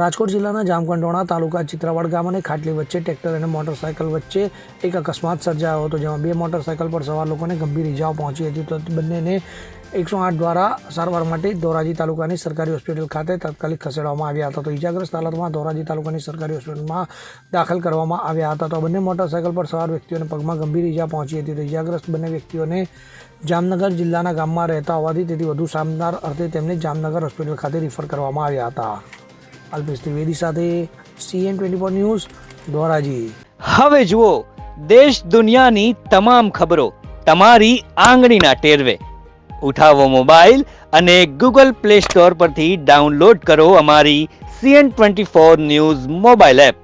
રાજકોટ જિલ્લાના જામકંડોરણા તાલુકા ચિત્રાવાડ ગામ અને ખાટલી વચ્ચે ટ્રેક્ટર અને મોટરસાયકલ વચ્ચે એક અકસ્માત સર્જાયો હતો, જેમાં 2 મોટરસાયકલ પર સવાર લોકોને ગંભીર ઇજાઓ પહોંચી હતી. તો બંનેને 108 દ્વારા સારવાર માટે ધોરાજી તાલુકાની સરકારી હોસ્પિટલ ખાતે તાત્કાલિક ખસેડવામાં આવ્યા હતા. તો ઇજાગ્રસ્ત હાલતમાં ધોરાજી તાલુકાની સરકારી હોસ્પિટલમાં દાખલ કરવામાં આવ્યા હતા. તો બંને મોટરસાયકલ પર સવાર વ્યક્તિઓને પગમાં ગંભીર ઇજા પહોંચી હતી. તો ઇજાગ્રસ્ત બંને વ્યક્તિઓને જામનગર જિલ્લાના ગામમાં રહેતા હોવાથી તેથી વધુ સારવાર અર્થે તેમને જામનગર હોસ્પિટલ ખાતે રિફર કરવામાં આવ્યા હતા. અલ્પેશ ત્રિવેદી સાથે CN24 ન્યૂઝ ધોરાજી. હવે જુઓ દેશ દુનિયાની તમામ ખબરો તમારી આંગળીના ટેરવે. ઉઠાવો મોબાઈલ અને Google Play Store પરથી ડાઉનલોડ કરો અમારી CN24 ન્યૂઝ મોબાઈલ એપ.